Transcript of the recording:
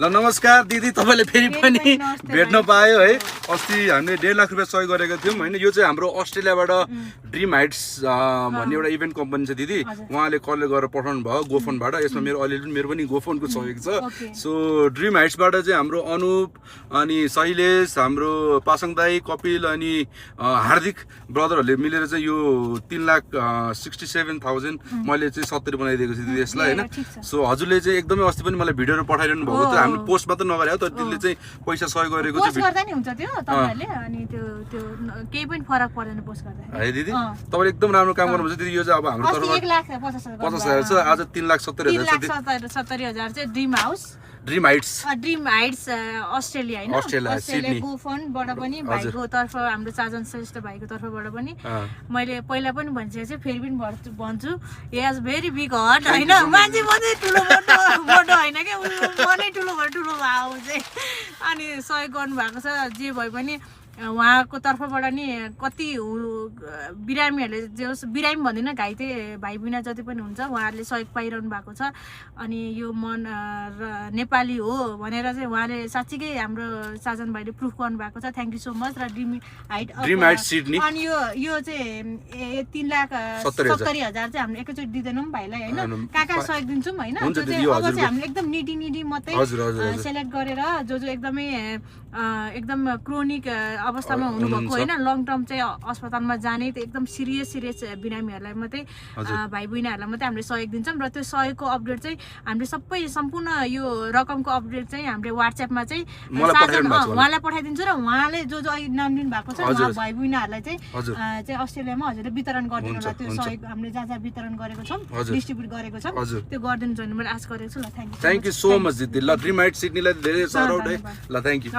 ल नमस्कार दिदी, तपाईँले फेरि पनि भेट्न पायो है। अस्ति हामीले 1.5 लाख रुपियाँ सहयोग गरेको थियौँ होइन। यो चाहिँ हाम्रो अस्ट्रेलियाबाट ड्रिम हाइट्स भन्ने एउटा इभेन्ट कम्पनी छ दिदी, उहाँले कलले गरेर पठाउनु भयो गोफोनबाट। यसमा मेरो पनि गोफोनको सहयोग छ। सो ड्रिम हाइट्सबाट चाहिँ हाम्रो अनुप अनि शैलेश, हाम्रो पासङ दाई, कपिल अनि हार्दिक ब्रदरहरूले मिलेर चाहिँ यो 3,67,000 मैले चाहिँ 70 बनाइदिएको छु दिदी यसलाई होइन। सो हजुरले चाहिँ एकदमै अस्ति पनि मलाई भिडियोहरू पठाइरहनु भएको थियो। हामीले पोस्ट मात्र नगरे हो तर त्यसले चाहिँ पैसा सहयोग गरेको पोस्ट गर्दा नि हुन्छ त्यो तपाईहरुले, अनि त्यो केही पनि फरक पर्दैन पोस्ट गर्दा है दिदी। तपाईले एकदम राम्रो काम गर्नुहुन्छ दिदी। यो चाहिँ अब हाम्रो तर्फबाट 1,50,000 छ, आज 3,70,000 चाहिँ ड्रिम हाइट्स अस्ट्रेलिया हैन, अस्ट्रेलिया गोफोनबाट पनि भाइको तर्फ, हाम्रो चाजन श्रेष्ठ भाइको तर्फबाट पनि मैले पहिला पनि भनिसकेको छु, फेरि पनि भन्छु, he has very big heart हैन। मान्छे मात्रै ठुलो मोटो हैन के, मनै ठुलो भएर ठुलो भाउ चाहिँ अनि सहयोग गर्नु भएको छ। जे भए पनि उहाँको तर्फबाट नि कति बिरामीहरूले, जे बिरामी भन्दिनँ, घाइते भाइ बहिनी जति पनि हुन्छ उहाँहरूले सहयोग पाइरहनु भएको छ। अनि यो मन नेपाली हो भनेर चाहिँ उहाँले साँच्चीकै हाम्रो साजन भाइले प्रुफ गर्नुभएको छ। Thank you so much. र ड्रिम हाइट सिडनी अनि यो चाहिँ 3,70,000 चाहिँ हामीले एकैचोटि दिँदैनौँ भाइलाई होइन, कहाँ सहयोग दिन्छौँ होइन। अब चाहिँ हामीले एकदम निडी मात्रै सेलेक्ट गरेर जो एकदमै एकदम क्रोनिक अवस्थामा हुनुभएको होइन, लङ टर्म चाहिँ अस्पतालमा जाने एकदम सिरियस बिरामीहरूलाई मात्रै, भाइ बहिनीहरूलाई मात्रै हामीले सहयोग दिन्छौँ। र त्यो सहयोगको अपडेट चाहिँ हामीले सबै सम्पूर्ण यो रकमको अपडेट चाहिँ हामीले व्हाट्सएपमा चाहिँ उहाँलाई पठाइदिन्छु। र उहाँले जो अहिले नाम दिनु भएको छ उहाँ भाइ बहिनीहरूलाई चाहिँ अस्ट्रेलियामा हजुरले वितरण गरिदिनु होला। त्यो सहयोग हामीले जहाँ वितरण गरेको छौँ, डिस्ट्रिब्युट गरेको छौँ, त्यो गरिदिनु छ भने मैले आशा गरेको छु। ल थ्याङ्क यू सो मच दिदी। ल ड्रिम हाइट सिडनीलाई धेरै सराउट है। ल थ्याङ्क यू।